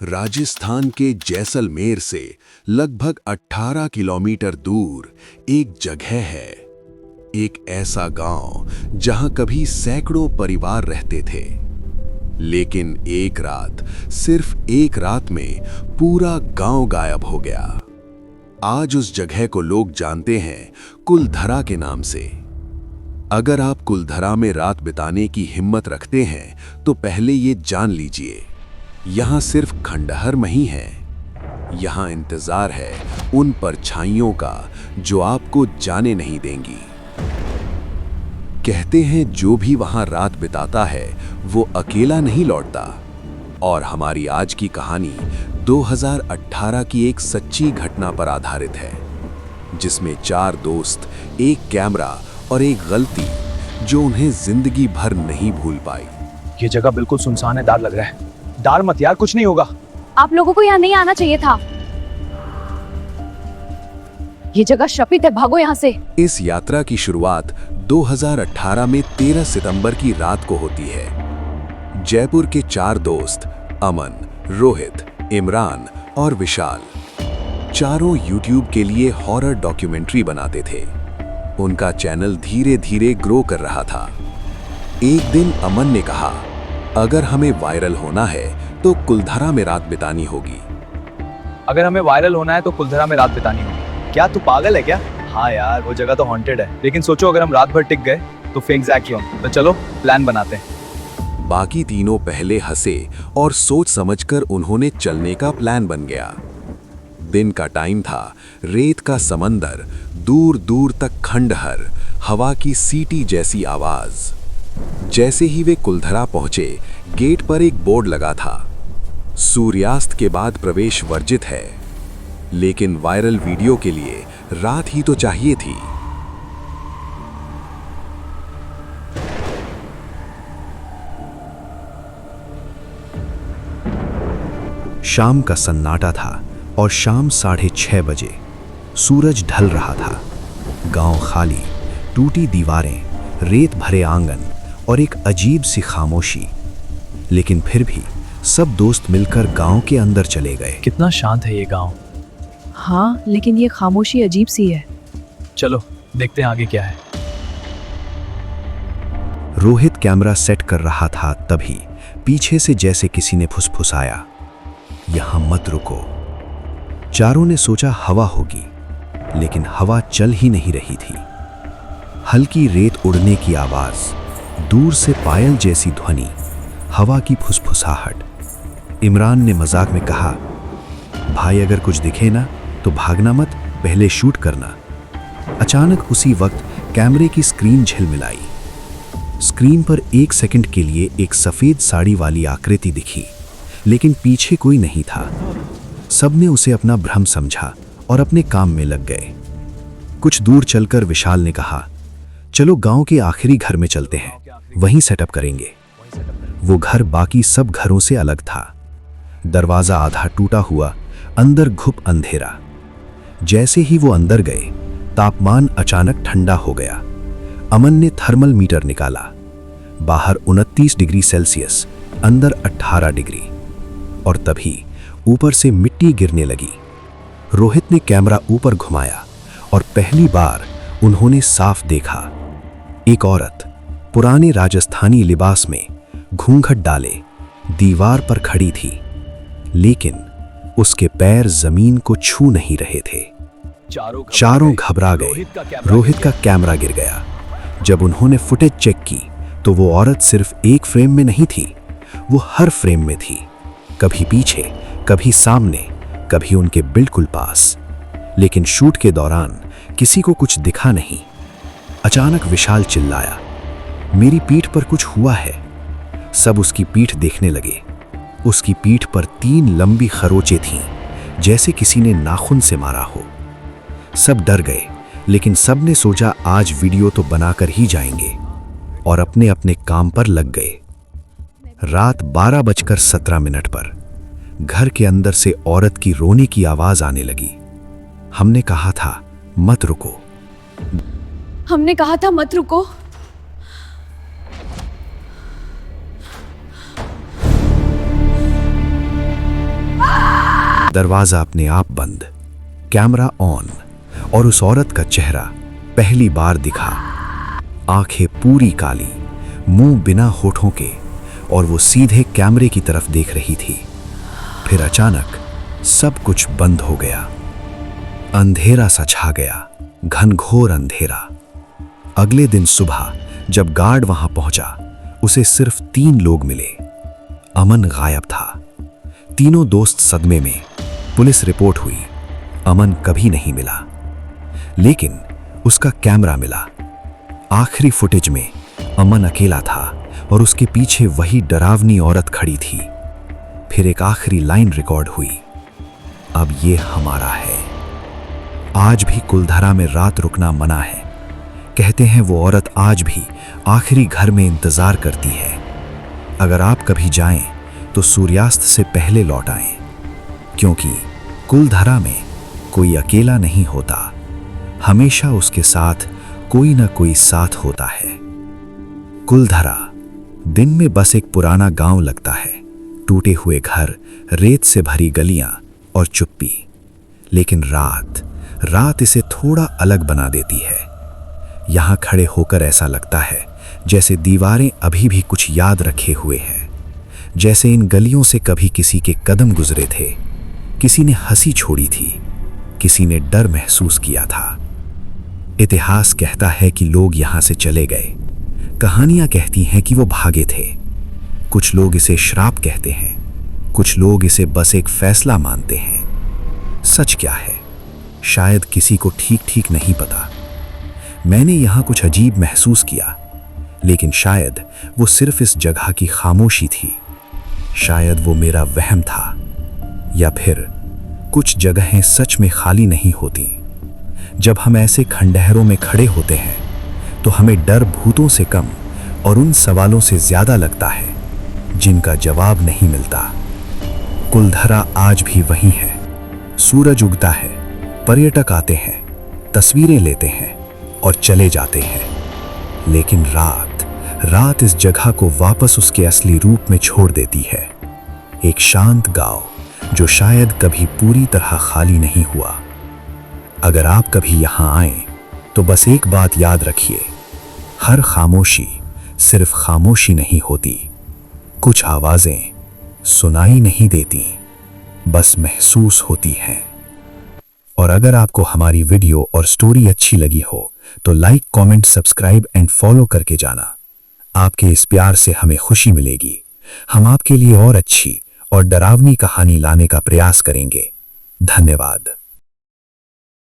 राजस्थान के जैसलमेर से लगभग 18 किलोमीटर दूर एक जगह है। एक ऐसा गांव जहां कभी सैकड़ों परिवार रहते थे, लेकिन एक रात, सिर्फ एक रात में पूरा गांव गायब हो गया। आज उस जगह को लोग जानते हैं कुलधरा के नाम से। अगर आप कुलधरा में रात बिताने की हिम्मत रखते हैं तो पहले ये जान लीजिए, यहाँ सिर्फ खंडहर नहीं है, यहाँ इंतजार है उन परछाइयों का जो आपको जाने नहीं देंगी। कहते हैं जो भी वहां रात बिताता है वो अकेला नहीं लौटता। और हमारी आज की कहानी 2018 की एक सच्ची घटना पर आधारित है, जिसमें 4 दोस्त, एक कैमरा और एक गलती जो उन्हें जिंदगी भर नहीं भूल पाई। ये जगह बिल्कुल सुनसान है, डर लग रहा है। डर मत यार, कुछ नहीं होगा। आप लोगों को यहाँ नहीं आना चाहिए था। ये जगह श्रापित है, भागो यहाँ से। इस यात्रा की शुरुआत 2018 में 13 सितंबर की रात को होती है। जयपुर के 4 दोस्त अमन, रोहित, इमरान और विशाल चारों यूट्यूब के लिए हॉरर डॉक्यूमेंट्री बनाते थे। उनका चैनल धीरे धीरे ग्रो कर रहा था। एक दिन अमन ने कहा, अगर हमें वायरल होना है तो कुलधरा में रात बितानी होगी। अगर हमें वायरल होना है तो कुलधरा में रात बितानी होगी। क्या तू पागल है क्या? हाँ यार, वो जगह तो हॉन्टेड है, लेकिन सोचो अगर हम रात भर टिक गए तो फेक जैक हों। तो चलो प्लान बनाते हैं। बाकी तीनों पहले हंसे और सोच समझकर उन्होंने चलने का प्लान बन गया। दिन का टाइम था, रेत का समंदर, दूर दूर तक खंडहर, हवा की सीटी जैसी आवाज। जैसे ही वे कुलधरा पहुंचे, गेट पर एक बोर्ड लगा था, सूर्यास्त के बाद प्रवेश वर्जित है। लेकिन वायरल वीडियो के लिए रात ही तो चाहिए थी। शाम का सन्नाटा था और शाम 6:30 बजे सूरज ढल रहा था। गांव खाली, टूटी दीवारें, रेत भरे आंगन और एक अजीब सी खामोशी। लेकिन फिर भी सब दोस्त मिलकर गांव के अंदर चले गए। कितना शांत है ये गांव। हाँ, लेकिन ये खामोशी अजीब सी है। चलो देखते हैं आगे क्या है। रोहित कैमरा सेट कर रहा था, तभी पीछे से जैसे किसी ने फुसफुसाया, यहां मत रुको। चारों ने सोचा हवा होगी, लेकिन हवा चल ही नहीं रही थी। हल्की रेत उड़ने की आवाज, दूर से पायल जैसी ध्वनि, हवा की फुसफुसाहट। इमरान ने मजाक में कहा, भाई अगर कुछ दिखे ना तो भागना मत, पहले शूट करना। अचानक उसी वक्त कैमरे की स्क्रीन झिलमिलाई। स्क्रीन पर 1 सेकंड के लिए एक सफेद साड़ी वाली आकृति दिखी, लेकिन पीछे कोई नहीं था। सबने उसे अपना भ्रम समझा और अपने काम में लग गए। कुछ दूर चलकर विशाल ने कहा, चलो गांव के आखिरी घर में चलते हैं, वहीं सेटअप करेंगे। वो घर बाकी सब घरों से अलग था। दरवाजा आधा टूटा हुआ, अंदर घुप अंधेरा। जैसे ही वो अंदर गए, तापमान अचानक ठंडा हो गया। अमन ने थर्मल मीटर निकाला। बाहर 29 डिग्री सेल्सियस, अंदर 18 डिग्री। और तभी ऊपर से मिट्टी गिरने लगी। रोहित ने कैमरा ऊपर घुमाया और पहली बार उन्होंने साफ देखा, एक औरत पुराने राजस्थानी लिबास में, घूंघट डाले, दीवार पर खड़ी थी, लेकिन उसके पैर जमीन को छू नहीं रहे थे। चारों घबरा गए। रोहित का कैमरा गिर गया। जब उन्होंने फुटेज चेक की तो वो औरत सिर्फ एक फ्रेम में नहीं थी, वो हर फ्रेम में थी। कभी पीछे, कभी सामने, कभी उनके बिल्कुल पास। लेकिन शूट के दौरान किसी को कुछ दिखा नहीं। अचानक विशाल चिल्लाया, मेरी पीठ पर कुछ हुआ है। सब उसकी पीठ देखने लगे। उसकी पीठ पर 3 लंबी खरोंचें थीं, जैसे किसी ने नाखून से मारा हो। सब डर गए, लेकिन सब ने सोचा आज वीडियो तो बनाकर ही जाएंगे, और अपने अपने काम पर लग गए। रात 12:17 पर घर के अंदर से औरत की रोने की आवाज आने लगी। हमने कहा था मत रुको। हमने कहा था मत रुको। दरवाजा अपने आप बंद, कैमरा ऑन, और उस औरत का चेहरा पहली बार दिखा। आंखें पूरी काली, मुंह बिना होठों के, और वो सीधे कैमरे की तरफ देख रही थी। फिर अचानक सब कुछ बंद हो गया। अंधेरा सा छा गया, घनघोर अंधेरा। अगले दिन सुबह जब गार्ड वहां पहुंचा, उसे सिर्फ 3 लोग मिले। अमन गायब था। तीनों दोस्त सदमे में। पुलिस रिपोर्ट हुई, अमन कभी नहीं मिला। लेकिन उसका कैमरा मिला। आखिरी फुटेज में अमन अकेला था और उसके पीछे वही डरावनी औरत खड़ी थी। फिर एक आखिरी लाइन रिकॉर्ड हुई, अब ये हमारा है। आज भी कुलधरा में रात रुकना मना है। कहते हैं वो औरत आज भी आखिरी घर में इंतजार करती है। अगर आप कभी जाएं तो सूर्यास्त से पहले लौट आएं, क्योंकि कुलधरा में कोई अकेला नहीं होता, हमेशा उसके साथ कोई ना कोई साथ होता है। कुलधरा दिन में बस एक पुराना गांव लगता है, टूटे हुए घर, रेत से भरी गलियां और चुप्पी। लेकिन रात इसे थोड़ा अलग बना देती है। यहां खड़े होकर ऐसा लगता है जैसे दीवारें अभी भी कुछ याद रखे हुए हैं, जैसे इन गलियों से कभी किसी के कदम गुजरे थे, किसी ने हंसी छोड़ी थी, किसी ने डर महसूस किया था। इतिहास कहता है कि लोग यहां से चले गए। कहानियां कहती हैं कि वो भागे थे। कुछ लोग इसे श्राप कहते हैं, कुछ लोग इसे बस एक फैसला मानते हैं। सच क्या है, शायद किसी को ठीक नहीं पता। मैंने यहां कुछ अजीब महसूस किया, लेकिन शायद वो सिर्फ इस जगह की खामोशी थी। शायद वो मेरा वहम था, या फिर कुछ जगहें सच में खाली नहीं होती। जब हम ऐसे खंडहरों में खड़े होते हैं तो हमें डर भूतों से कम और उन सवालों से ज्यादा लगता है जिनका जवाब नहीं मिलता। कुलधरा आज भी वही है। सूरज उगता है, पर्यटक आते हैं, तस्वीरें लेते हैं और चले जाते हैं। लेकिन रात इस जगह को वापस उसके असली रूप में छोड़ देती है। एक शांत गांव जो शायद कभी पूरी तरह खाली नहीं हुआ। अगर आप कभी यहां आएं तो बस एक बात याद रखिए, हर खामोशी सिर्फ खामोशी नहीं होती। कुछ आवाजें सुनाई नहीं देती, बस महसूस होती हैं। और अगर आपको हमारी वीडियो और स्टोरी अच्छी लगी हो तो like, comment, subscribe and follow करके जाना। आपके इस प्यार से हमें खुशी मिलेगी। हम आपके लिए और अच्छी और डरावनी कहानी लाने का प्रयास करेंगे। धन्यवाद।